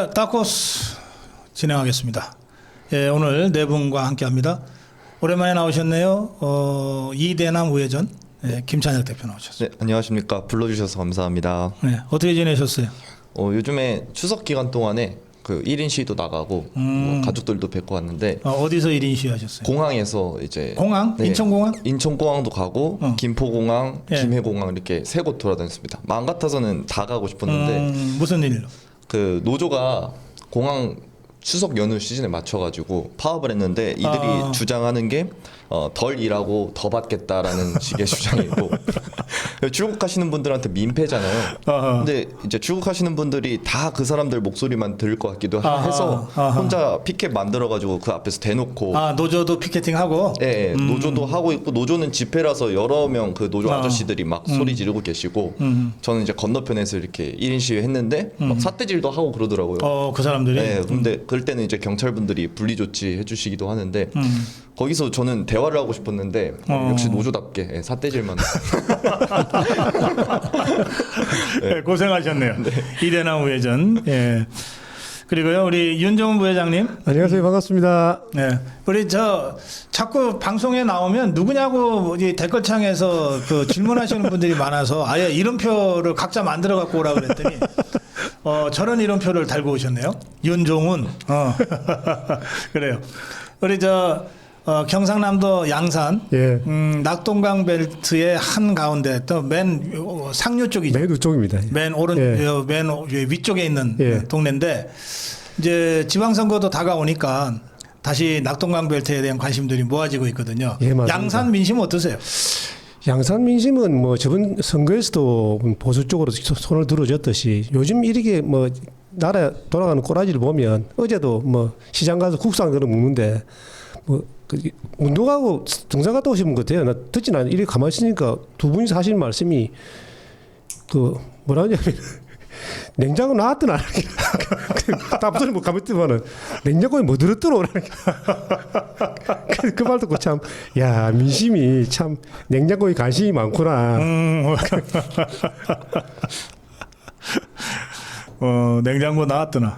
다코스 진행하겠습니다. 예, 오늘 네 분과 함께합니다. 오랜만에 나오셨네요. 이대남 우회전 김찬혁 대표 나오셨어요. 네, 안녕하십니까. 불러주셔서 감사합니다. 네, 어떻게 지내셨어요? 요즘에 추석 기간 동안에 그 1인 시위도 나가고 뭐 가족들도 뵙고 왔는데 어디서 1인 시위하셨어요? 공항에서 이제 공항? 네, 인천공항? 인천공항도 가고 김포공항, 예. 김해공항 이렇게 세 곳 돌아다녔습니다. 마음 같아서는 다 가고 싶었는데 무슨 일로? 그 노조가 공항 추석 연휴 시즌에 맞춰가지고 파업을 했는데 이들이 주장하는 게 덜 일하고 더 받겠다라는 식의 주장이고 출국하시는 분들한테 민폐잖아요. 근데 이제 출국하시는 분들이 다 그 사람들 목소리만 들을 것 같기도 해서 혼자 피켓 만들어가지고 그 앞에서 대놓고 노조도 피켓팅하고? 네, 노조도 하고 있고 노조는 집회라서 여러 명 그 노조 아저씨들이 막 소리 지르고 계시고 저는 이제 건너편에서 이렇게 1인 시위 했는데 막 사태질도 하고 그러더라고요. 그 사람들이? 네, 근데 그럴 때는 이제 경찰분들이 분리 조치 해주시기도 하는데 거기서 저는 대화를 하고 싶었는데 역시 노조답게 사태질만. 네, 고생하셨네요. 이대남 우회전. 예. 그리고요 우리 윤정훈 부회장님. 안녕하세요. 반갑습니다. 네, 우리 자꾸 방송에 나오면 누구냐고 이 댓글창에서 그 질문하시는 분들이 많아서 아예 이름표를 각자 만들어 갖고 오라 그랬더니 저런 이름표를 달고 오셨네요. 윤종훈. 그래요. 우리 경상남도 양산, 예. 낙동강 벨트의 한 가운데 또 맨 상류 쪽이죠. 맨 위쪽입니다. 맨 위쪽에 있는 예. 동네인데 이제 지방선거도 다가오니까 다시 낙동강 벨트에 대한 관심들이 모아지고 있거든요. 예, 맞습니다. 양산 민심 어떠세요? 양산 민심은 뭐 저번 선거에서도 보수 쪽으로 손을 들어줬듯이 요즘 이렇게 뭐 나라 돌아가는 꼬라지를 보면 어제도 뭐 시장 가서 국수한 그릇 먹는데 뭐 운동하고 등산 갔다 오신 분 같아요. 나 듣진 않아. 이렇게 가만히 있으니까 두 분이서 하시는 말씀이 그 뭐라 하냐면 냉장고 나왔더나 답변을 뭐 가만히 있더만은 냉장고에 뭐 들었더라 오라니까 그 말 듣고 참 야 민심이 참 냉장고에 관심이 많구나. 냉장고 나왔더나.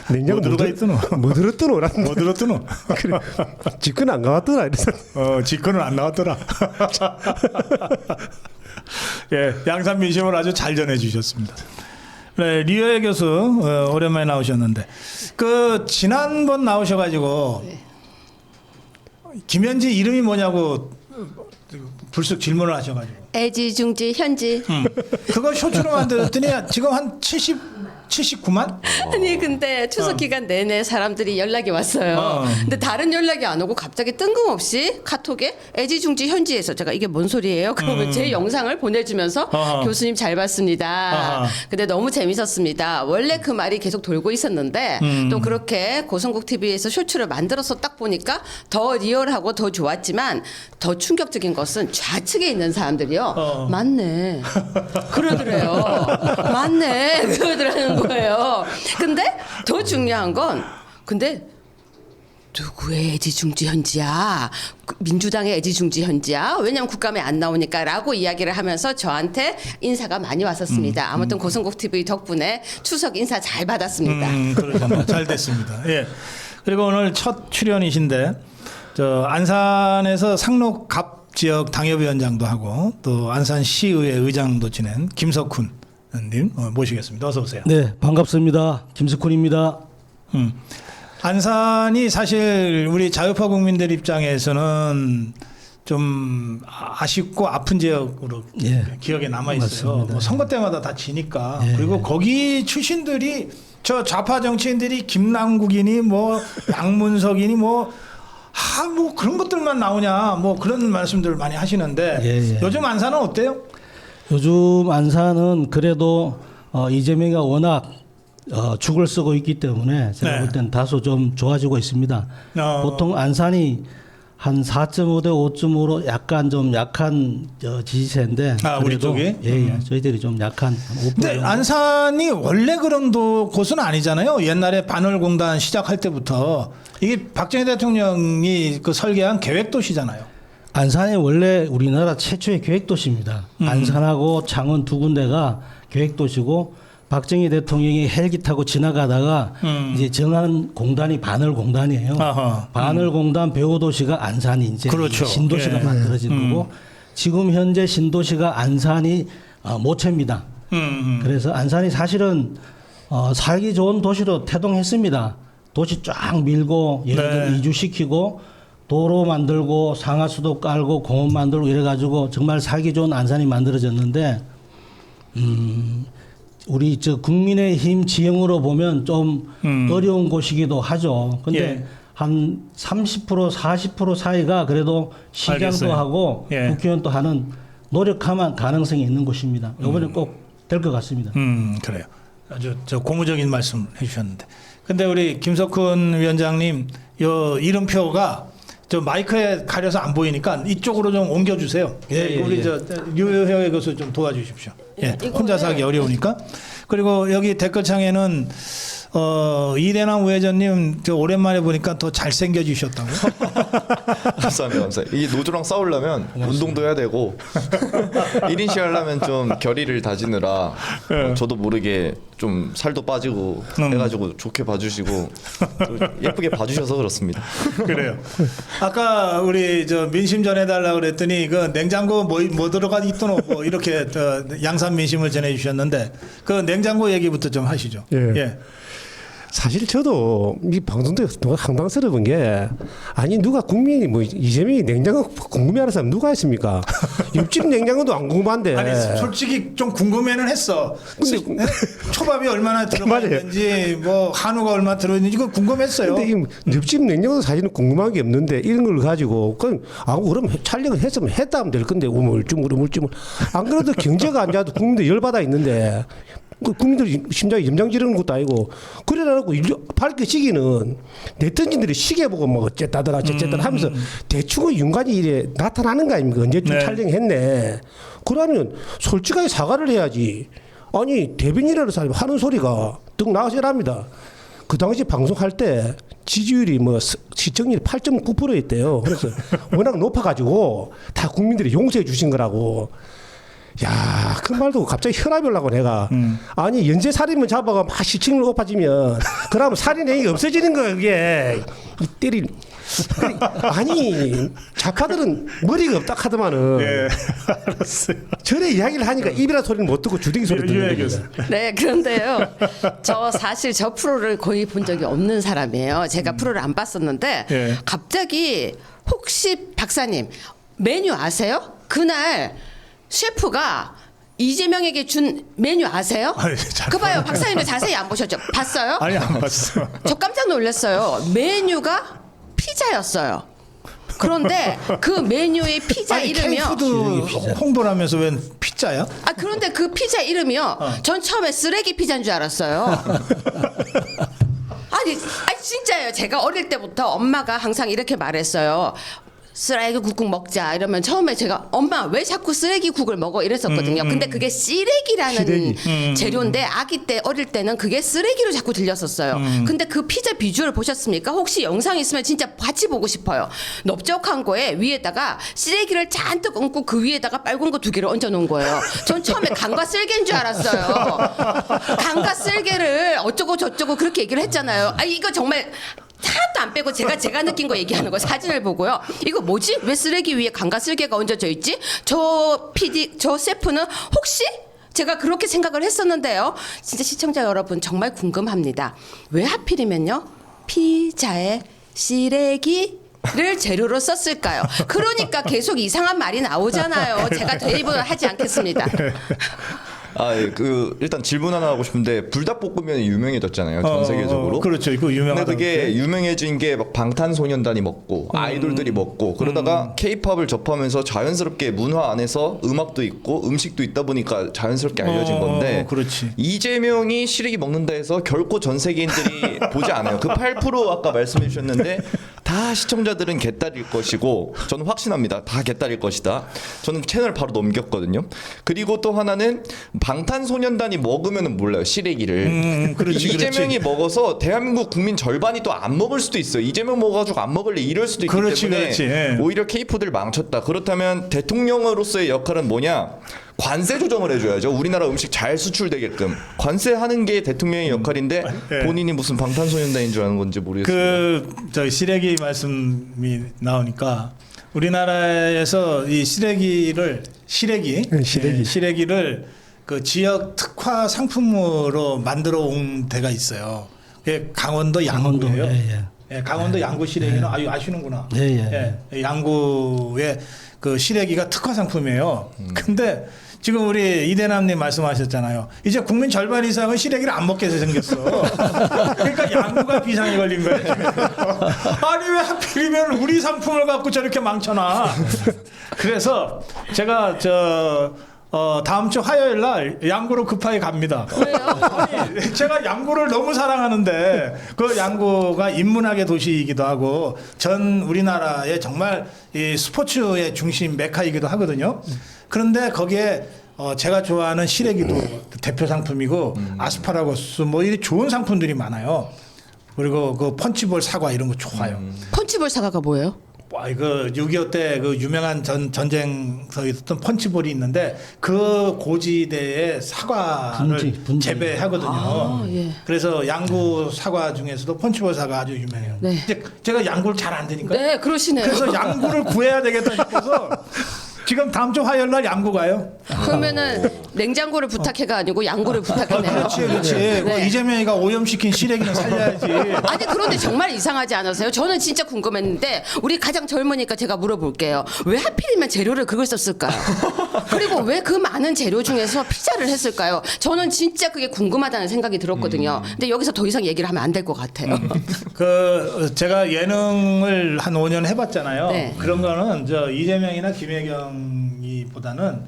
냉장고 뭐 들어가 있더노? 뭐 들었더노? 뭐 들었더노? 그래 직권 안 나왔더라 이래서 직권은 안 나왔더라. 예, 양산 민심을 아주 잘 전해 주셨습니다. 네, 리어의 교수 오랜만에 나오셨는데 그 지난번 나오셔가지고 김현지 이름이 뭐냐고 불쑥 질문을 하셔가지고 애지중지 현지. 그거 쇼츠로 만들었더니 지금 한 79만? 아니 근데 추석 기간 내내 사람들이 연락이 왔어요. 근데 다른 연락이 안 오고 갑자기 뜬금없이 카톡에 애지중지 현지에서 제가 이게 뭔 소리예요? 그러면 제 영상을 보내주면서 교수님 잘 봤습니다. 근데 너무 재밌었습니다. 원래 그 말이 계속 돌고 있었는데 또 그렇게 고성국 TV에서 쇼츠를 만들어서 딱 보니까 더 리얼하고 더 좋았지만 더 충격적인 것은 좌측에 있는 사람들이요. 맞네. 그러더래요. 맞네. 그러더라는 거예요. 근데 더 중요한 건 근데 누구의 애지중지현지야? 민주당의 애지중지현지야? 왜냐면 국감에 안 나오니까 라고 이야기를 하면서 저한테 인사가 많이 왔었습니다. 아무튼 고성국 TV 덕분에 추석 인사 잘 받았습니다. 그렇죠. 잘 됐습니다. 예. 그리고 오늘 첫 출연이신데 안산에서 상록갑 지역 당협위원장도 하고 또 안산시의회 의장도 지낸 김석훈 님 모시겠습니다. 어서 오세요. 네, 반갑습니다. 김석훈입니다. 안산이 사실 우리 자유파 국민들 입장에서는 좀 아쉽고 아픈 지역으로 기억에 남아 있어요. 뭐 선거 때마다 다 지니까. 그리고 거기 출신들이 저 좌파 정치인들이 김남국이니 뭐 양문석이니 뭐 그런 것들만 나오냐 뭐 그런 말씀들을 많이 하시는데 요즘 안산은 어때요? 요즘 안산은 그래도 이재명이 워낙 죽을 쓰고 있기 때문에 제가 볼 때는 다소 좀 좋아지고 있습니다. 보통 안산이 한 4.5 대 5.5로 약간 좀 약한 지지세인데 우리 쪽이? 저희들이 좀 약한 5%. 근데 안산이 원래 그런 곳은 아니잖아요. 옛날에 반월공단 시작할 때부터 이게 박정희 대통령이 그 설계한 계획도시잖아요. 안산이 원래 우리나라 최초의 계획도시입니다. 안산하고 창원 두 군데가 계획도시고 박정희 대통령이 헬기 타고 지나가다가 이제 정한 공단이 바늘공단이에요. 아하. 바늘공단 배후도시가 안산이 이제 그렇죠. 신도시가 예. 만들어진 거고 지금 현재 신도시가 안산이 모체입니다. 그래서 안산이 사실은 살기 좋은 도시로 태동했습니다. 도시 쫙 밀고 얘네들 네. 이주시키고 도로 만들고 상하수도 깔고 공원 만들고 이래가지고 정말 살기 좋은 안산이 만들어졌는데 우리 저 국민의힘 지형으로 보면 좀 어려운 곳이기도 하죠. 근데 예. 한 30% 40% 사이가 그래도 시장도 알겠어요. 하고 예. 국회의원도 하는 노력하면 가능성이 있는 곳입니다. 이번에 꼭 될 것 같습니다. 그래요. 아주 저 고무적인 말씀 해주셨는데. 근데 우리 김석훈 위원장님, 요 이름표가 저 마이크에 가려서 안 보이니까 이쪽으로 좀 옮겨주세요. 예, 우리 예. 저 유효의 것을 좀 도와주십시오. 예, 혼자서 하기 어려우니까. 그리고 여기 댓글창에는 이대남 우회전님 저 오랜만에 보니까 더 잘생겨지셨다고. 감사합니다. 감사합니다. 이 노조랑 싸우려면 운동도 해야 되고 1인시 하려면 좀 결의를 다지느라 저도 모르게 좀 살도 빠지고 해가지고 좋게 봐주시고 또 예쁘게 봐주셔서 그렇습니다. 그래요. 아까 우리 저 민심 전해달라 그랬더니 그 냉장고 뭐 들어가 있던 뭐 이렇게 양산 민심을 전해주셨는데 그 냉장고 얘기부터 좀 하시죠. 예. 사실 저도 이 방송 때 너무 황당스러운 게 아니 누가 국민이 뭐 이재명이 냉장고 궁금해하는 사람 누가 있습니까? 옆집 냉장고도 안 궁금한데. 아니 솔직히 좀 궁금해는 했어. 근데 초밥이 얼마나 들어가 맞아요. 있는지 뭐 한우가 얼마 들어있는지 그거 궁금했어요. 근데 이 옆집 냉장고도 사실은 궁금한 게 없는데 이런 걸 가지고 그럼 그럼 촬영을 했으면 했다 하면 될 건데 우물쭈물 안 그래도 경제가 안 좋아도 국민들 열받아 있는데 그 국민들이 심장이 염장 지르는 것도 아니고 그래놓고 밝혀지기는 냈던진들이 시계 보고 뭐 어쨌다더라 어쨌다더라 하면서 대충은 윤관이 이래 나타나는 거 아닙니까? 언제쯤 네. 촬영했네. 그러면 솔직하게 사과를 해야지. 아니 대변인이라는 사람이 하는 소리가 득 나가셔랍니다. 그 당시 방송할 때 지지율이 뭐 시청률이 8.9%였대요. 그래서 워낙 높아가지고 다 국민들이 용서해 주신 거라고. 야, 그 말도 갑자기 혈압이 올라고 내가. 아니 연쇄 살인만 잡아가 막 시청률 높아지면 그러면 살인행위가 없어지는 거야 그게. 이 때리. 아니 작가들은 머리가 없다 하더만은. 예, 알았어요. 저래 이야기를 하니까 입이라 소리는 못 듣고 주둥이 소리 듣는 거예요. 네, 그런데요. 저 사실 저 프로를 거의 본 적이 없는 사람이에요. 제가 프로를 안 봤었는데 예. 갑자기 혹시 박사님 메뉴 아세요? 그날 셰프가 이재명에게 준 메뉴 아세요? 아니, 잘 그 봐요. 박사님도 자세히 안 보셨죠? 봤어요? 아니 안 봤어. 저 깜짝 놀랐어요. 메뉴가 피자였어요. 그런데 그 메뉴의 피자 아니 이름이요. K푸드 홍보를 하면서 웬 피자야? 아 그런데 그 피자 이름이요. 전 처음에 쓰레기 피자인 줄 알았어요. 아니 진짜예요. 제가 어릴 때부터 엄마가 항상 이렇게 말했어요. 쓰레기 국국 먹자 이러면 처음에 제가 엄마 왜 자꾸 쓰레기국을 먹어 이랬었거든요. 근데 그게 쓰레기라는 재료인데 아기 때 어릴 때는 그게 쓰레기로 자꾸 들렸었어요. 근데 그 피자 비주얼 보셨습니까? 혹시 영상 있으면 진짜 같이 보고 싶어요. 넓적한 거에 위에다가 쓰레기를 잔뜩 얹고 그 위에다가 빨간 거 2개를 얹어 놓은 거예요. 전 처음에 간과 쓸개인 줄 알았어요. 간과 쓸개를 어쩌고 저쩌고 그렇게 얘기를 했잖아요. 아 이거 정말 하나도 안 빼고 제가 느낀 거 얘기하는 거 사진을 보고요. 이거 뭐지? 왜 쓰레기 위에 강과 쓸개가 얹어져 있지? 저 셰프는 혹시? 제가 그렇게 생각을 했었는데요. 진짜 시청자 여러분 정말 궁금합니다. 왜 하필이면요? 피자에 쓰레기를 재료로 썼을까요? 그러니까 계속 이상한 말이 나오잖아요. 제가 대입을 하지 않겠습니다. 일단 질문 하나 하고 싶은데 불닭볶음면이 유명해졌잖아요 전 세계적으로. 그렇죠. 이거 유명하다. 근데 그게 유명해진 게 막 방탄소년단이 먹고 아이돌들이 먹고 그러다가 K-팝을 접하면서 자연스럽게 문화 안에서 음악도 있고 음식도 있다 보니까 자연스럽게 알려진 건데. 그렇지. 이재명이 시래기 먹는다 해서 결코 전 세계인들이 보지 않아요. 그 8% 아까 말씀해 주셨는데 다 시청자들은 개딸일 것이고 저는 확신합니다. 다 개딸일 것이다. 저는 채널 바로 넘겼거든요. 그리고 또 하나는 방탄소년단이 먹으면 몰라요 시래기를. 그렇지, 이재명이 먹어서 대한민국 국민 절반이 또 안 먹을 수도 있어요. 이재명 먹어가지고 안 먹을래 이럴 수도 있기 그렇지, 때문에 그렇지. 예. 오히려 K푸드를 망쳤다. 그렇다면 대통령으로서의 역할은 뭐냐? 관세 조정을 해줘야죠. 우리나라 음식 잘 수출되게끔 관세하는 게 대통령의 역할인데 네. 본인이 무슨 방탄소년단인 줄 아는 건지 모르겠습니다. 저 시래기 말씀이 나오니까 우리나라에서 이 시래기를 그 지역 특화 상품으로 만들어 온 데가 있어요. 그게 강원도 양구예요. 예, 강원도 양구 시래기는 아시는구나. 예, 양구의 그 시래기가 특화 상품이에요. 근데 지금 우리 이대남님 말씀하셨잖아요. 이제 국민 절반 이상은 시래기를 안 먹게 생겼어. 그러니까 양구가 비상이 걸린 거예요. 아니 왜 하필이면 우리 상품을 갖고 저렇게 망쳐놔. 그래서 제가 다음 주 화요일 날 양구로 급하게 갑니다. 왜요? 아니, 제가 양구를 너무 사랑하는데 그 양구가 인문학의 도시이기도 하고 전 우리나라의 정말 이 스포츠의 중심 메카이기도 하거든요. 그런데 거기에 제가 좋아하는 시래기도 대표 상품이고 아스파라거스 뭐 이런 좋은 상품들이 많아요. 그리고 그 펀치볼 사과 이런 거 좋아요. 펀치볼 사과가 뭐예요? 그 6.25 때 그 유명한 전쟁서에 있었던 펀치볼이 있는데 그 고지대의 사과를 분지. 재배하거든요. 아, 예. 그래서 양구 사과 중에서도 펀치볼 사과 아주 유명해요. 네. 근데 제가 양구를 잘 안 되니까 네, 그러시네요. 그래서 양구를 구해야 되겠다 싶어서 지금 다음 주 화요일 날 양구 가요. 그러면은 냉장고를 부탁해가 아니고 양고를 부탁했네요. 그렇지. 뭐 이재명이가 오염시킨 시래기는 살려야지. 아니 그런데 정말 이상하지 않으세요? 저는 진짜 궁금했는데 우리 가장 젊으니까 제가 물어볼게요. 왜 하필이면 재료를 그걸 썼을까요? 그리고 왜 그 많은 재료 중에서 피자를 했을까요? 저는 진짜 그게 궁금하다는 생각이 들었거든요. 근데 여기서 더 이상 얘기를 하면 안 될 것 같아요. 제가 예능을 한 5년 해봤잖아요. 네. 그런 거는 이재명이나 김혜경이보다는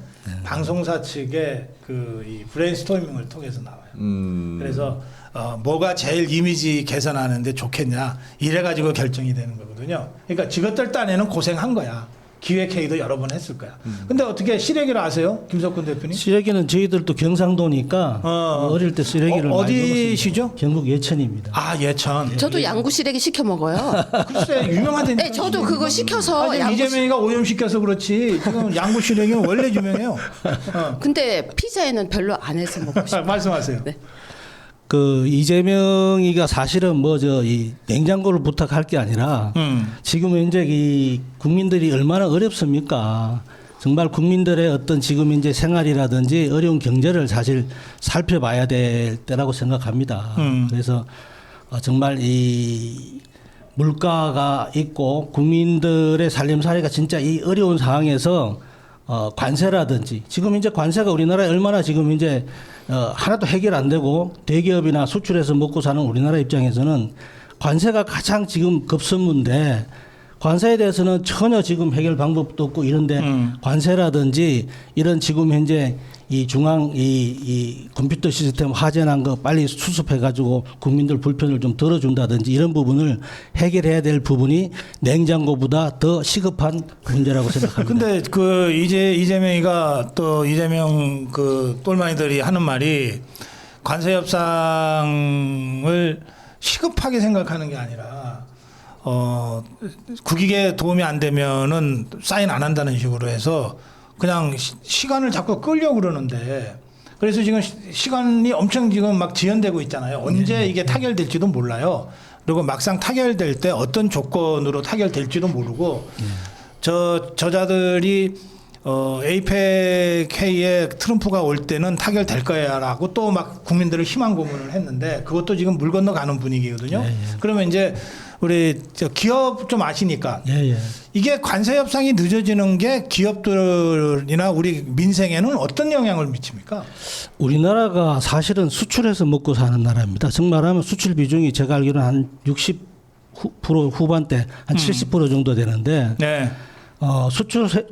방송사 측의 이 브레인스토밍을 통해서 나와요. 그래서 뭐가 제일 이미지 개선하는데 좋겠냐 이래가지고 결정이 되는 거거든요. 그러니까 직업들 딴에는 고생한 거야. 기획회의도 여러 번 했을 거야. 근데 어떻게 시래기를 아세요, 김석근 대표님? 시래기는 저희들도 경상도니까 어릴 때 시래기를 많이 어디시죠? 먹었습니다. 경북 예천입니다. 아 예천. 저도 양구 시래기 시켜 먹어요. 글쎄 유명한 데니까. 네, 저도 그거 시켜서 아니, 이재명이가 오염시켜서 그렇지 지금 양구 시래기는 원래 유명해요. 근데 피자에는 별로 안 해서 먹고 싶어요. 말씀하세요. 네. 그 이재명이가 사실은 이 냉장고를 부탁할 게 아니라 지금 현재 이 국민들이 얼마나 어렵습니까? 정말 국민들의 어떤 지금 현재 생활이라든지 어려운 경제를 사실 살펴봐야 될 때라고 생각합니다. 그래서 정말 이 물가가 있고 국민들의 살림살이가 진짜 이 어려운 상황에서 관세라든지 지금 이제 관세가 우리나라에 얼마나 지금 이제 하나도 해결 안 되고 대기업이나 수출해서 먹고 사는 우리나라 입장에서는 관세가 가장 지금 급선무인데 관세에 대해서는 전혀 지금 해결 방법도 없고 이런데 관세라든지 이런 지금 현재 이 중앙 이 컴퓨터 시스템 화재난 거 빨리 수습해 가지고 국민들 불편을 좀 덜어준다든지 이런 부분을 해결해야 될 부분이 냉장고보다 더 시급한 문제라고 생각합니다. 근데 이재명이가 또 이재명 똘마니들이 하는 말이 관세 협상을 시급하게 생각하는 게 아니라 국익에 도움이 안 되면은 사인 안 한다는 식으로 해서 그냥 시간을 자꾸 끌려고 그러는데 그래서 지금 시간이 엄청 지금 막 지연되고 있잖아요. 언제 이게 타결될지도 몰라요. 그리고 막상 타결될 때 어떤 조건으로 타결될지도 모르고 저자들이 에이펙 회의에 트럼프가 올 때는 타결될 거야라고 또 막 국민들을 희망 고문을 했는데 그것도 지금 물 건너가는 분위기거든요. 그러면 이제 우리 기업 좀 아시니까 이게 관세 협상이 늦어지는 게 기업들이나 우리 민생에는 어떤 영향을 미칩니까? 우리나라가 사실은 수출해서 먹고 사는 나라입니다. 정말하면 수출 비중이 제가 알기로는 한 60% 후반대 한 70% 정도 되는데 네.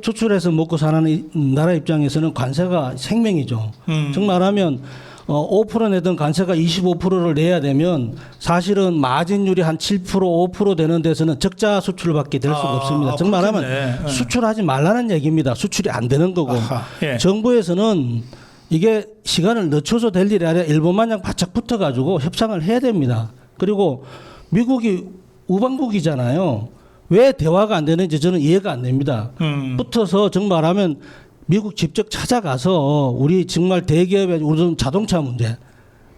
수출해서 먹고 사는 나라 입장에서는 관세가 생명이죠. 정말하면 5% 내던 관세가 25%를 내야 되면 사실은 마진율이 한 7% 5% 되는 데서는 적자 수출밖에 될 수가 없습니다. 정말하면 수출하지 말라는 얘기입니다. 수출이 안 되는 거고 정부에서는 이게 시간을 늦춰서 될 일이 아니라 일본 마냥 바짝 붙어가지고 협상을 해야 됩니다. 그리고 미국이 우방국이잖아요. 왜 대화가 안 되는지 저는 이해가 안 됩니다. 붙어서 정말하면 미국 직접 찾아가서 우리 정말 대기업의 우선 자동차 문제,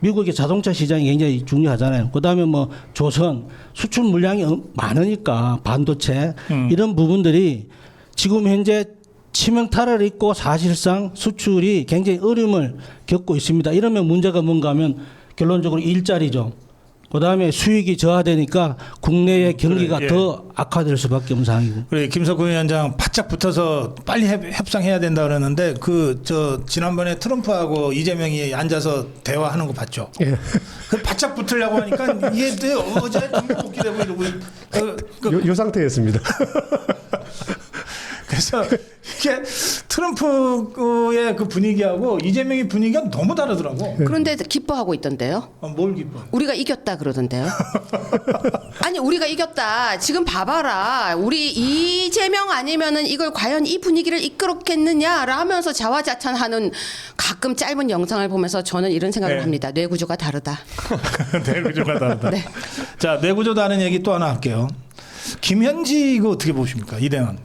미국의 자동차 시장이 굉장히 중요하잖아요. 그다음에 뭐 조선 수출 물량이 많으니까 반도체 이런 부분들이 지금 현재 치명타를 입고 사실상 수출이 굉장히 어려움을 겪고 있습니다. 이러면 문제가 뭔가 하면 결론적으로 일자리죠. 그다음에 수익이 저하되니까 국내의 경기가 그래, 예. 더 악화될 수밖에 없는 상황이고. 그래 김석근 위원장 바짝 붙어서 빨리 협상해야 된다 그러는데 저 지난번에 트럼프하고 이재명이 앉아서 대화하는 거 봤죠? 예. 그 바짝 붙으려고 하니까 이게 어제 중복기되고 이러고 요 상태였습니다. 그래서 이게 트럼프의 그 분위기하고 이재명의 분위기가 너무 다르더라고. 그런데 기뻐하고 있던데요. 뭘 기뻐? 우리가 이겼다 그러던데요. 아니 우리가 이겼다. 지금 봐봐라. 우리 이재명 아니면은 이걸 과연 이 분위기를 이끌었겠느냐라 하면서 자화자찬하는 가끔 짧은 영상을 보면서 저는 이런 생각을 네. 합니다. 뇌구조가 다르다. 뇌구조가 다르다. 네. 자, 뇌구조 다른 얘기 또 하나 할게요. 김현지 이거 어떻게 보십니까? 이대헌.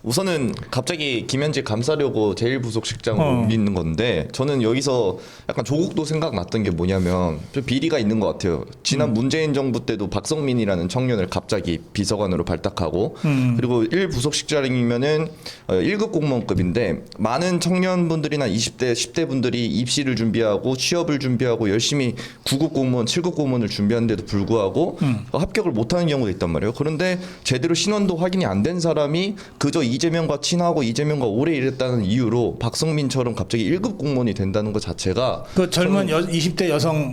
우선은 갑자기 김현지 감싸려고 제1부속실장으로 올리는 건데 저는 여기서 약간 조국도 생각났던 게 뭐냐면 좀 비리가 있는 것 같아요. 지난 문재인 정부 때도 박성민이라는 청년을 갑자기 비서관으로 발탁하고 그리고 1부속실장이면은 1급 공무원급인데 많은 청년분들이나 20대, 10대 분들이 입시를 준비하고 취업을 준비하고 열심히 9급 공무원, 7급 공무원을 준비하는데도 불구하고 합격을 못하는 경우가 있단 말이에요. 그런데 제대로 신원도 확인이 안 된 사람이 그저 이재명과 친하고 이재명과 오래 일했다는 이유로 박성민처럼 갑자기 1급 공무원이 된다는 것 자체가 그 젊은 20대 여성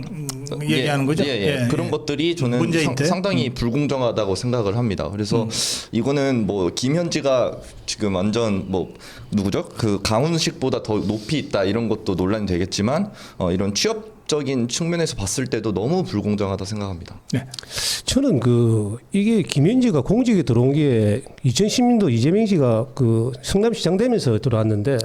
얘기하는 거죠? 예. 그런 것들이 저는 문재인 때? 상당히 불공정하다고 생각을 합니다. 그래서 이거는 뭐 김현지가 지금 완전 뭐 누구죠? 그 강훈식보다 더 높이 있다 이런 것도 논란이 되겠지만 이런 취업적인 측면에서 봤을 때도 너무 불공정하다 생각합니다. 네. 저는 이게 김현지가 공직에 들어온 게 2010년도 이재명 씨가 그 성남시장 되면서 들어왔는데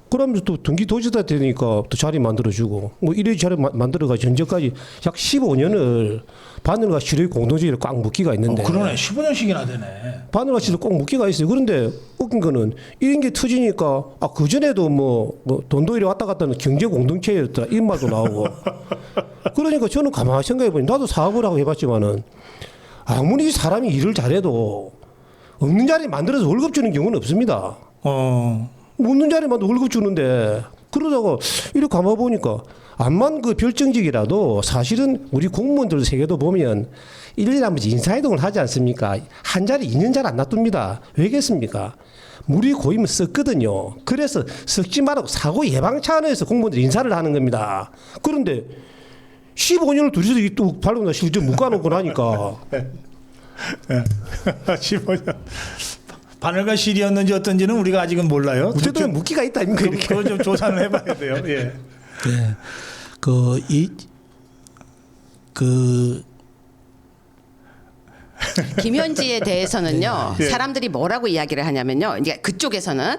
그러면서 또 등기도지사 되니까 또 자리 만들어주고 뭐 이래 자리 만들어가지고 현재까지 약 15년을 바늘과 실의 공동체를 꽉 묶기가 있는데 그러네. 15년씩이나 되네. 바늘과 실을 꼭 묶기가 있어요. 그런데 웃긴 거는 이런 게 터지니까 그전에도 뭐 돈도 이래 왔다 갔다 하는 경제 공동체였다 이런 말도 나오고 그러니까 저는 가만히 생각해보니 나도 사업을 하고 해봤지만은 아무리 사람이 일을 잘해도 없는 자리 만들어서 월급 주는 경우는 없습니다. 없는 자리만 월급 주는데 그러다가 이렇게 가만 보니까 암만 그 별정직이라도 사실은 우리 공무원들 세계도 보면 1년에 한 번씩 인사이동을 하지 않습니까? 한 자리 2년 잘 안 놔둡니다. 왜겠습니까? 물이 고이면 썩거든요. 그래서 썩지 말라고 사고 예방 차원에서 공무원들이 인사를 하는 겁니다. 그런데 15년을 둘이서 또 발로나 실제 묶어놓고 나니까 15년. 바늘과 실이었는지 어떤지는 우리가 아직은 몰라요. 어쨌든 묶기가 있다 아닙니까? 이렇게. 그거 좀 조사를 해봐야 돼요. 예. 네. 김현지에 대해서는요. 네. 사람들이 뭐라고 이야기를 하냐면요. 이제 그쪽에서는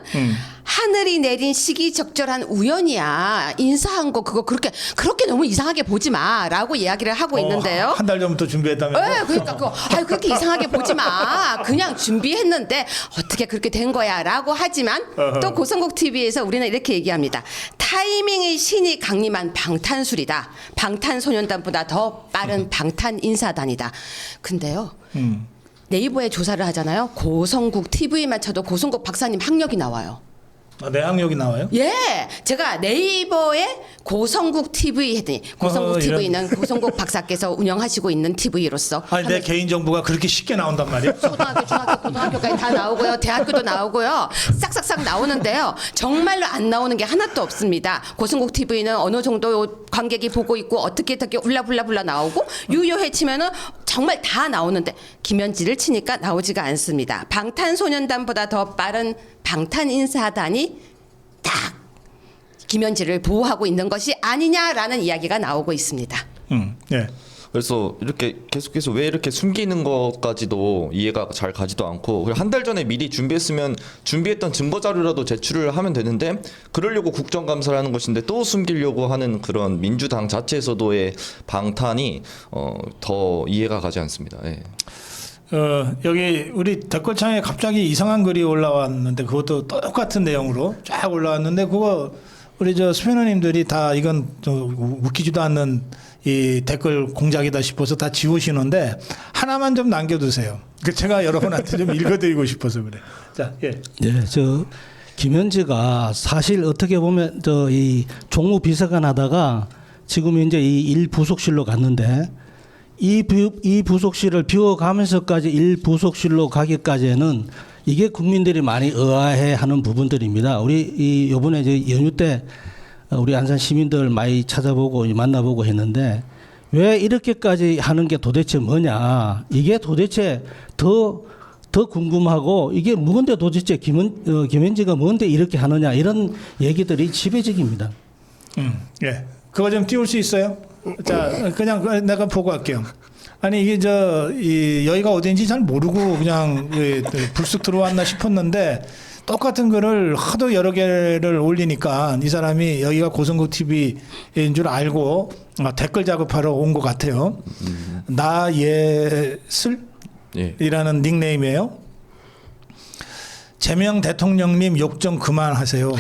하늘이 내린 시기적절한 우연이야. 인사한 거 그거 그렇게 너무 이상하게 보지 마라고 이야기를 하고 있는데요. 한 달 전부터 준비했다면. 네, 그러니까 그렇게 이상하게 보지 마. 그냥 준비했는데 어떻게 그렇게 된 거야라고 하지만 또 고성국 TV에서 우리는 이렇게 얘기합니다. 타이밍의 신이 강림한 방탄술이다. 방탄소년단보다 더 빠른 방탄 인사단이다. 근데요. 네이버에 조사를 하잖아요. 고성국 TV만 쳐도 고성국 박사님 학력이 나와요. 내 학력이 나와요? 예, 제가 네이버에 고성국 TV 했더니 고성국 TV는 고성국 박사께서 운영하시고 있는 TV로서 아니 내 개인 정보가 그렇게 쉽게 나온단 말이야? 초등학교, 중학교, 고등학교까지 다 나오고요. 대학교도 나오고요. 싹싹싹 나오는데요. 정말로 안 나오는 게 하나도 없습니다. 고성국 TV는 어느 정도 관객이 보고 있고 어떻게 울라불라 나오고 유효해 치면은 정말 다 나오는데 김현지를 치니까 나오지가 않습니다. 방탄소년단보다 더 빠른 방탄인사단이 딱 김현지를 보호하고 있는 것이 아니냐라는 이야기가 나오고 있습니다. 예. 그래서 이렇게 계속해서 왜 이렇게 숨기는 것까지도 이해가 잘 가지도 않고 한 달 전에 미리 준비했으면 준비했던 증거 자료라도 제출을 하면 되는데 그러려고 국정감사를 하는 것인데 또 숨기려고 하는 그런 민주당 자체에서도의 방탄이 더 이해가 가지 않습니다. 예. 여기 우리 댓글창에 갑자기 이상한 글이 올라왔는데 그것도 똑같은 내용으로 쫙 올라왔는데 그거 우리 저 스패너님들이 다 이건 좀 웃기지도 않는 이 댓글 공작이다 싶어서 다 지우시는데 하나만 좀 남겨두세요. 그 제가 여러분한테 좀 읽어드리고 싶어서 그래. 자, 예. 예, 저 김현지가 사실 어떻게 보면 저 이 종무 비서관 하다가 지금 이제 이 일 부속실로 갔는데 이 부속실을 비워가면서까지 일 부속실로 가기까지는 이게 국민들이 많이 의아해하는 부분들입니다. 우리 이 요번에 이제 연휴 때 우리 안산 시민들 많이 찾아보고 만나보고 했는데 왜 이렇게까지 하는 게 도대체 뭐냐? 이게 도대체 더 궁금하고 이게 뭔데 도대체 김현지가 뭔데 이렇게 하느냐 이런 얘기들이 지배적입니다. 예. 그거 좀 띄울 수 있어요? 자, 그냥 내가 보고 할게요. 아니 이게 여기가 어딘지 잘 모르고 그냥 불쑥 들어왔나 싶었는데 똑같은 글을 하도 여러 개를 올리니까 이 사람이 여기가 고성국 TV인 줄 알고 댓글 작업하러 온 것 같아요. 나예슬이라는 닉네임이에요. 재명 대통령님 욕 좀 그만하세요.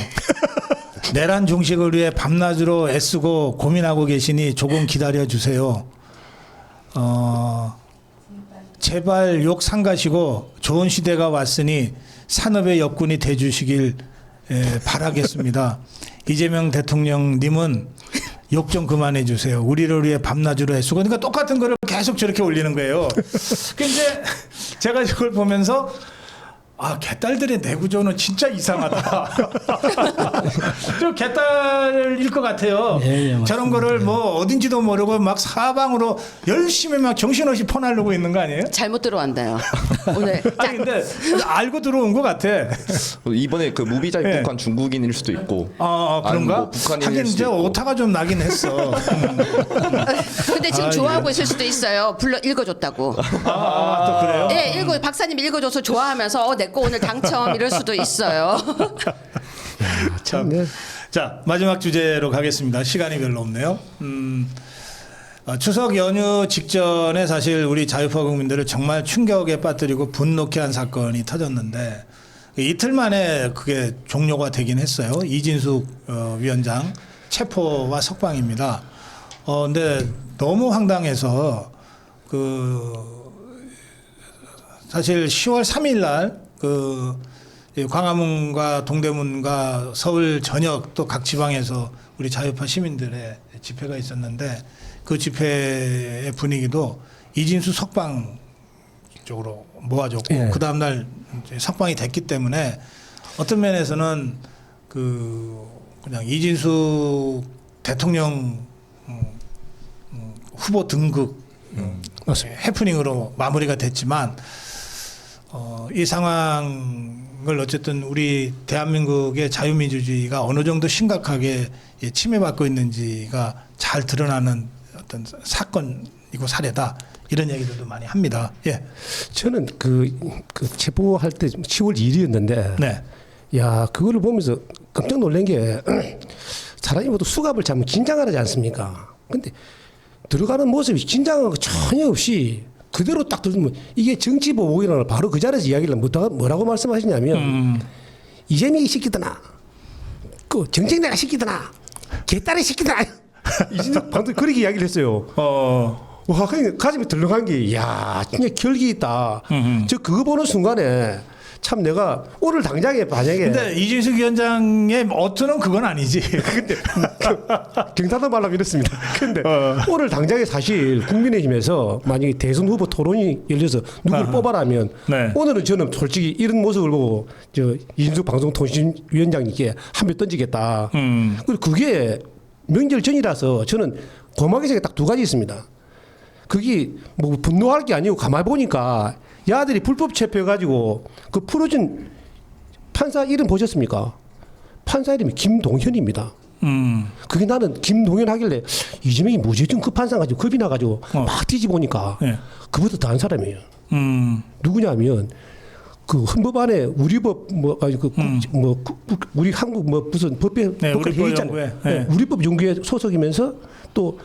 내란 종식을 위해 밤낮으로 애쓰고 고민하고 계시니 조금 기다려 주세요. 제발 욕 삼가시고 좋은 시대가 왔으니 산업의 역군이 돼주시길 바라겠습니다. 이재명 대통령님은 욕 좀 그만해 주세요. 우리를 위해 밤낮으로 애쓰고. 그러니까 똑같은 거를 계속 저렇게 올리는 거예요. 근데 제가 이걸 보면서 개딸들의 내구조는 진짜 이상하다. 좀 개딸일 것 같아요. 예, 저런 거를 뭐 어딘지도 모르고 막 사방으로 열심히 막 정신없이 퍼나르고 있는 거 아니에요? 잘못 들어왔나요? 오늘 아니 근데 알고 들어온 것 같아. 이번에 그 무비자 입국한 중국인일 수도 있고. 그런가? 아니면 뭐 북한인일 하긴 수도 이제 있고. 오타가 좀 나긴 했어. 근데 지금 좋아하고 있을 수도 있어요. 불러 읽어줬다고. 또 그래요? 예, 박사님 읽어줘서 좋아하면서 내 거 오늘 당첨 이럴 수도 있어요. 참. 자, 마지막 주제로 가겠습니다. 시간이 별로 없네요. 추석 연휴 직전에 사실 우리 자유파 국민들을 정말 충격에 빠뜨리고 분노케 한 사건이 터졌는데 이틀 만에 그게 종료가 되긴 했어요. 이진숙 위원장 체포와 석방입니다. 근데 너무 황당해서 사실 10월 3일 날 광화문과 동대문과 서울 전역 또 각 지방에서 우리 자유파 시민들의 집회가 있었는데 그 집회의 분위기도 이진수 석방 쪽으로 모아졌고 그 다음 날 석방이 됐기 때문에 어떤 면에서는 그냥 이진수 대통령 후보 등극 해프닝으로 마무리가 됐지만 이 상황을 어쨌든 우리 대한민국의 자유민주주의가 어느 정도 심각하게 침해받고 있는지가 잘 드러나는 어떤 사건이고 사례다 이런 얘기들도 많이 합니다. 예. 저는 그 체포할 때 10월 2일이었는데, 네. 야 그거를 보면서 깜짝 놀란 게 사람이 모두 수갑을 잡으면 긴장하지 않습니까? 근데 들어가는 모습이 긴장한 거 전혀 없이 그대로 딱 들으면 이게 정치보복이라는 걸 바로 그 자리에서 이야기를 뭐라고 말씀하시냐면 이재명이 시키더나 그 정책내가 시키더나 개딸이 시키더나 이진석 방금 그렇게 이야기를 했어요. 와 그냥 가슴이 덜렁한 게 야 진짜 결기 있다. 저 그거 보는 순간에 참 내가 오늘 당장에 만약에 근데 이진숙 위원장의 어투는 그건 아니지. 근데 경상도 말로 이렇습니다. 근데 오늘 당장에 사실 국민의힘에서 만약에 대선 후보 토론이 열려서 누굴 뽑아라면 네. 오늘은 저는 솔직히 이런 모습을 보고 이진숙 방송통신위원장님께 한 표 던지겠다. 그리고 그게 명절 전이라서 저는 고마운 생각이 딱 두 가지 있습니다. 그게 뭐 분노할 게 아니고 가만히 보니까 야들이 불법 체포해가지고 그 풀어준 판사 이름 보셨습니까? 판사 이름이 김동현입니다. 그게 나는 김동현 하길래 이재명이 무죄중 그 판사 가지고 겁이 나가지고 막 뒤집어보니까 네. 그보다 다른 사람이에요. 누구냐면 그 헌법안에 우리법 우리 한국 뭐 무슨 법회 네, 법회 우리법 있잖아요. 연구회. 네. 네. 우리법 연구회 소속이면서 또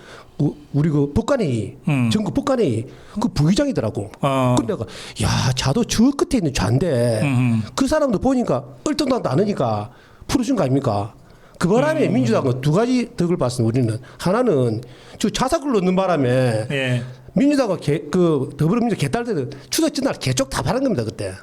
우리 그 법관회의 전국 법관회의 그 부의장이더라고. 근데 내가 야 자도 저 끝에 있는 좌인데 그 사람도 보니까 얼떨떨도 않으니까 풀어준 거 아닙니까? 그 바람에 민주당은 두 가지 덕을 봤습니다. 우리는 하나는 저 자사글 넣는 바람에 예. 민주당과 그 더불어민주당 개딸들 추석 전날 개쪽 다 바른 겁니다 그때.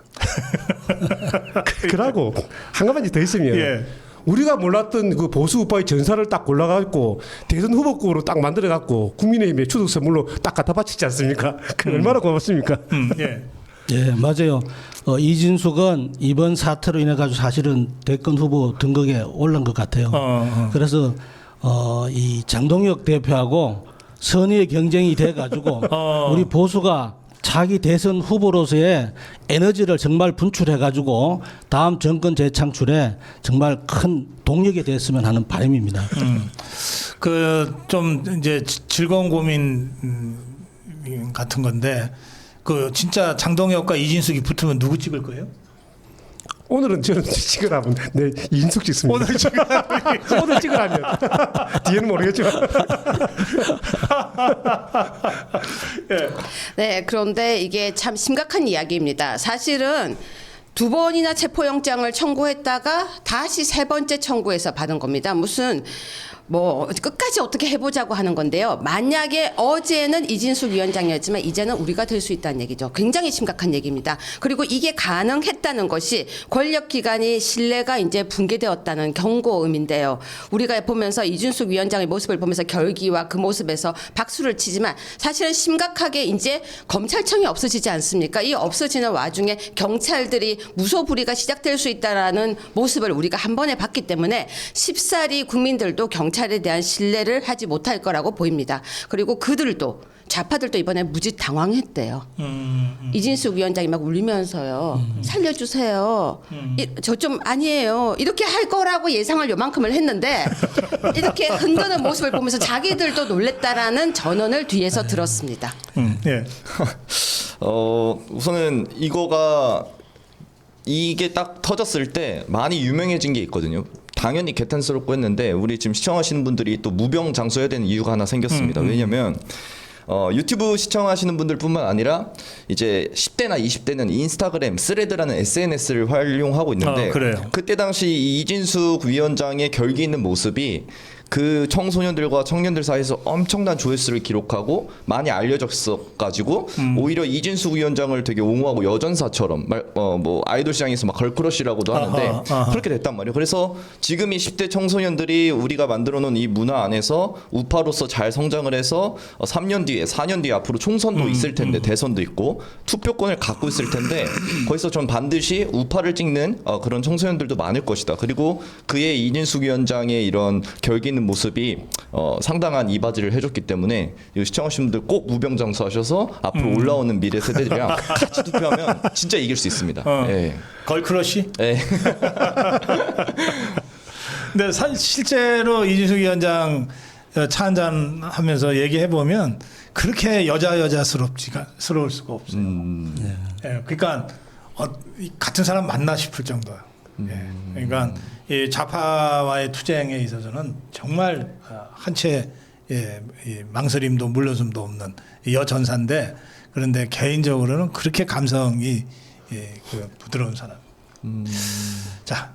그러고 한 가지 더 있으면 예. 우리가 몰랐던 그 보수 우파의 전사를 딱 골라갖고 대선 후보급으로 딱 만들어갖고 국민의힘에 추석 선물로 딱 갖다 바치지 않습니까? 그 얼마나 고맙습니까? 예. 예, 맞아요. 이진숙은 이번 사태로 인해 가지고 사실은 대권 후보 등극에 올른 것 같아요. 그래서 이 장동혁 대표하고 선의의 경쟁이 돼 가지고 우리 보수가 자기 대선 후보로서의 에너지를 정말 분출해 가지고 다음 정권 재창출에 정말 큰 동력이 됐으면 하는 바람입니다. 그 좀 이제 즐거운 고민 같은 건데 그 진짜 장동혁과 이진숙이 붙으면 누구 찍을 거예요? 오늘은 저는 찍으라면 네 이인숙 찍습니다. 오늘 지금 오늘 찍으라면 뒤에는 모르겠지만. 네, 그런데 이게 참 심각한 이야기입니다. 사실은 두 번이나 체포영장을 청구했다가 다시 세 번째 청구해서 받은 겁니다. 무슨 뭐 끝까지 어떻게 해보자고 하는 건데요. 만약에 어제는 이진숙 위원장이었지만 이제는 우리가 될 수 있다는 얘기죠. 굉장히 심각한 얘기입니다. 그리고 이게 가능했다는 것이 권력기관이 신뢰가 이제 붕괴되었다는 경고음인데요. 우리가 보면서 이진숙 위원장의 모습을 보면서 결기와 그 모습에서 박수를 치지만 사실은 심각하게 이제 검찰청이 없어지지 않습니까? 이 없어지는 와중에 경찰들이 무소불위가 시작될 수 있다라는 모습을 우리가 한 번에 봤기 때문에 쉽사리 국민들도 경찰에 대한 신뢰를 하지 못할 거라고 보입니다. 그리고 그들도 좌파들도 이번에 무지 당황했대요. 이진숙 위원장이 막 울면서요. 살려주세요. 저 좀 아니에요. 이렇게 할 거라고 예상을 요만큼을 했는데 이렇게 흔드는 모습을 보면서 자기들도 놀랬다라는 전언을 뒤에서 들었습니다. 예. 우선은 이게 딱 터졌을 때 많이 유명해진 게 있거든요. 당연히 개탄스럽고 했는데 우리 지금 시청하시는 분들이 또 무병장수해야 되는 이유가 하나 생겼습니다. 왜냐면 유튜브 시청하시는 분들뿐만 아니라 이제 10대나 20대는 인스타그램, 스레드라는 SNS를 활용하고 있는데 그래요. 그때 당시 이진숙 위원장의 결기 있는 모습이 그 청소년들과 청년들 사이에서 엄청난 조회수를 기록하고 많이 알려졌어가지고 오히려 이진숙 위원장을 되게 옹호하고 여전사처럼 뭐 아이돌 시장에서 막 걸크러쉬라고도 하는데 그렇게 됐단 말이에요. 그래서 지금 이 10대 청소년들이 우리가 만들어놓은 이 문화 안에서 우파로서 잘 성장을 해서 3년 뒤에 4년 뒤에 앞으로 총선도 있을 텐데 대선도 있고 투표권을 갖고 있을 텐데 거기서 전 반드시 우파를 찍는 그런 청소년들도 많을 것이다. 그리고 그의 이진숙 위원장의 이런 결기 있는 모습이 상당한 이바지를 해줬기 때문에 시청하시는 분들 꼭 무병장수하셔서 앞으로 올라오는 미래 세대들이랑 같이 투표하면 진짜 이길 수 있습니다. 예. 걸크러쉬? 예. 근데 실제로 이진숙 위원장 차 한잔 하면서 얘기해 보면 그렇게 여자스러울 수가 없어요. 예, 그러니까 같은 사람 맞나 싶을 정도예요. 예, 그러니까 이 좌파와의 투쟁에 있어서는 정말 한채 망설임도 물러섬도 없는 여전사인데 그런데 개인적으로는 그렇게 감성이 부드러운 사람. 자,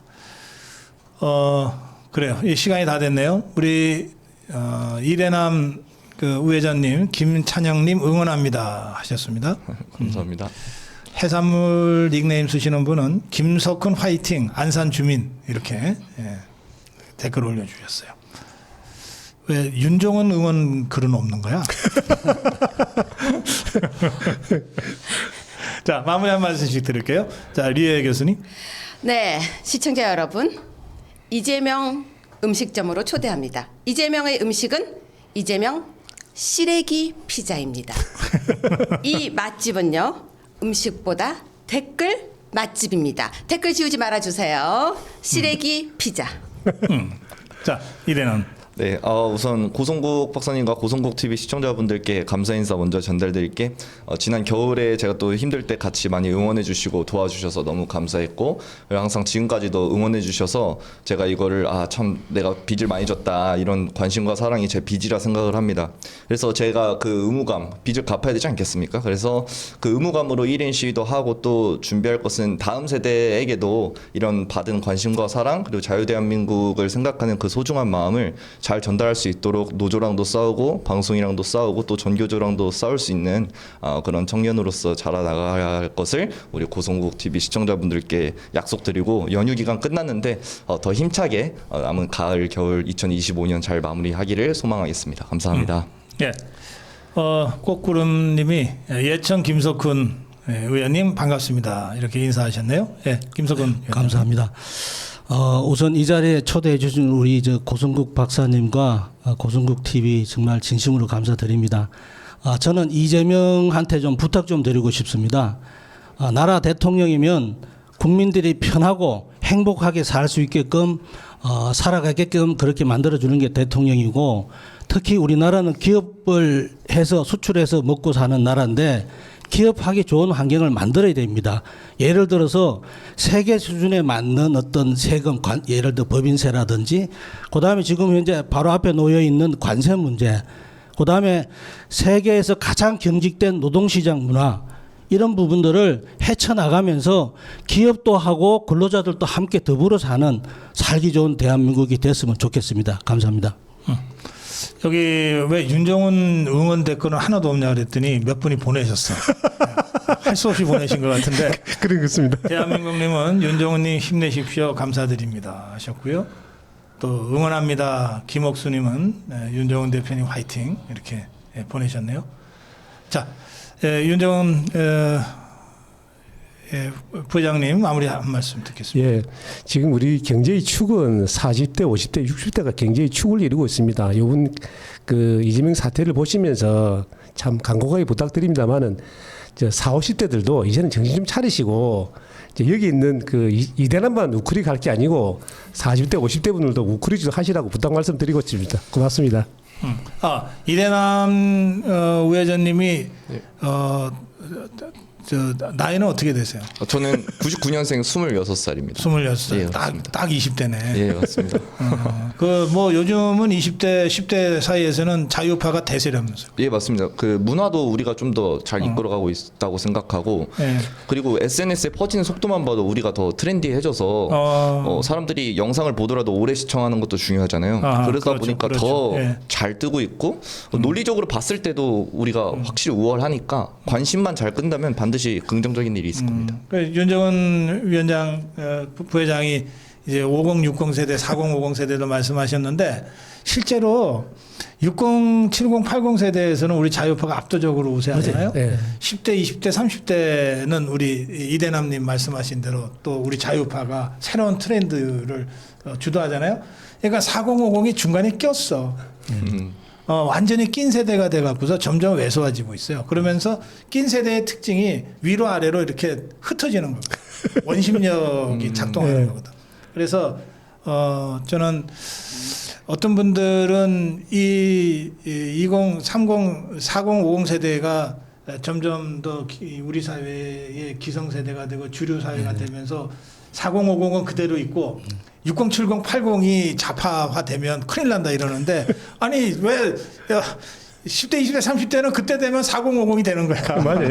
그래요. 이 시간이 다 됐네요. 우리 이래남 그 우회전님, 김찬영님 응원합니다 하셨습니다. 감사합니다. 해산물 닉네임 쓰시는 분은 김석훈 화이팅 안산 주민 이렇게 댓글 올려주셨어요. 왜 윤종은 응원 글은 없는 거야? 자, 마무리 한 말씀씩 드릴게요. 자, 리에 교수님. 네, 시청자 여러분, 이재명 음식점으로 초대합니다. 이재명의 음식은 이재명 시래기 피자입니다. 이 맛집은요, 음식보다 댓글 맛집입니다. 댓글 지우지 말아주세요. 시래기 피자. 자, 이래는 네, 우선 고성국 박사님과 고성국 TV 시청자분들께 감사 인사 먼저 전달드릴게. 지난 겨울에 제가 또 힘들 때 같이 많이 응원해주시고 도와주셔서 너무 감사했고, 그리고 항상 지금까지도 응원해주셔서 제가 이거를 참 내가 빚을 많이 졌다, 이런 관심과 사랑이 제 빚이라 생각을 합니다. 그래서 제가 그 의무감, 빚을 갚아야 되지 않겠습니까? 그래서 그 의무감으로 1인 시위도 하고 또 준비할 것은 다음 세대에게도 이런 받은 관심과 사랑, 그리고 자유대한민국을 생각하는 그 소중한 마음을 잘 전달할 수 있도록 노조랑도 싸우고 방송이랑도 싸우고 또 전교조랑도 싸울 수 있는 그런 청년으로서 자라나가야 할 것을 우리 고성국 TV 시청자분들께 약속드리고, 연휴 기간 끝났는데 더 힘차게 남은 가을 겨울 2025년 잘 마무리하기를 소망하겠습니다. 감사합니다. 예. 꽃구름님이 예천 김석훈 의원님 반갑습니다. 이렇게 인사하셨네요. 예, 김석훈 의원님. 감사합니다. 우선 이 자리에 초대해 주신 우리 고성국 박사님과 고성국 TV 정말 진심으로 감사드립니다. 저는 이재명한테 좀 부탁 좀 드리고 싶습니다. 나라 대통령이면 국민들이 편하고 행복하게 살 수 있게끔 살아가게끔 그렇게 만들어주는 게 대통령이고, 특히 우리나라는 기업을 해서 수출해서 먹고 사는 나라인데 기업하기 좋은 환경을 만들어야 됩니다. 예를 들어서 세계 수준에 맞는 어떤 세금, 예를 들어 법인세라든지, 그다음에 지금 현재 바로 앞에 놓여 있는 관세 문제, 그다음에 세계에서 가장 경직된 노동시장 문화, 이런 부분들을 헤쳐나가면서 기업도 하고 근로자들도 함께 더불어 사는 살기 좋은 대한민국이 됐으면 좋겠습니다. 감사합니다. 여기 왜 윤정훈 응원 댓글은 하나도 없냐 그랬더니 몇 분이 보내셨어. 할 수 없이 보내신 것 같은데. 그렇습니다. 대한민국님은 윤정훈님 힘내십시오. 감사드립니다 하셨고요. 또 응원합니다. 김옥수님은 윤정훈 대표님 화이팅 이렇게 보내셨네요. 자, 윤정훈 부회장님 마무리 한 말씀 듣겠습니다. 예, 지금 우리 경제의 축은 40대, 50대, 60대가 경제의 축을 이루고 있습니다. 이번 그 이재명 사태를 보시면서 참 간곡하게 부탁드립니다만은 40, 50대들도 이제는 정신 좀 차리시고, 이제 여기 있는 그 이대남만 우크리 갈 게 아니고 40대, 50대 분들도 우크리 좀 하시라고 부탁 말씀드리고 있습니다. 고맙습니다. 이대남 우회전님이 나이는 어떻게 되세요? 저는 99년생 26살입니다. 26살. 예, 딱 20대네. 예, 맞습니다. 그 뭐 요즘은 20대, 10대 사이에서는 자유파가 대세라면서요. 예, 맞습니다. 그 문화도 우리가 좀 더 잘 이끌어가고 있다고 생각하고, 예. 그리고 SNS에 퍼지는 속도만 봐도 우리가 더 트렌디해져서 사람들이 영상을 보더라도 오래 시청하는 것도 중요하잖아요. 그러다 그렇죠, 보니까 그렇죠. 더 예. 잘 뜨고 있고, 논리적으로 봤을 때도 우리가 확실히 우월하니까 관심만 잘 끈다면 반드시 긍정적인 일이 있을 겁니다. 윤정은 위원장 부회장이 이제 50, 60 세대, 40, 50 세대도 말씀하셨는데 실제로 60, 70, 80 세대에서는 우리 자유파가 압도적으로 우세하잖아요. 네. 10대, 20대, 30대는 우리 이대남님 말씀하신 대로 또 우리 자유파가 새로운 트렌드를 주도하잖아요. 그러니까 40, 50이 중간에 꼈어. 완전히 낀 세대가 돼갖고서 점점 왜소해지고 있어요. 그러면서 낀 세대의 특징이 위로 아래로 이렇게 흩어지는 거예요. 원심력이 작동하는 거거든. 그래서 저는 어떤 분들은 이 20, 30, 40, 50 세대가 점점 더 우리 사회의 기성 세대가 되고 주류 사회가 되면서 40, 50은 그대로 있고 60, 70, 80이 좌파화되면 큰일 난다 이러는데 아니 왜 10대, 20대, 30대는 그때 되면 40, 50이 되는 거야. 맞아요.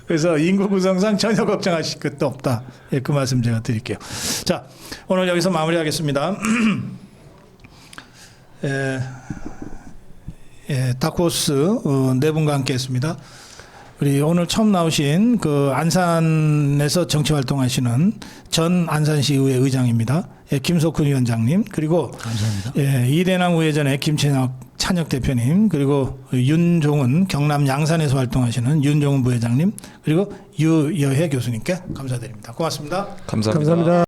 그래서 인구 구성상 전혀 걱정하실 것도 없다. 예, 그 말씀 제가 드릴게요. 자, 오늘 여기서 마무리하겠습니다. 다크호스 네 분과 함께했습니다. 우리 오늘 처음 나오신 그 안산에서 정치 활동하시는 전 안산시 의회 의장입니다. 김석훈 위원장님, 그리고 감사합니다. 이대남 우회전의 찬혁 대표님, 그리고 윤종은 경남 양산에서 활동하시는 윤종은 부회장님, 그리고 유여혜 교수님께 감사드립니다. 고맙습니다. 감사합니다. 감사합니다.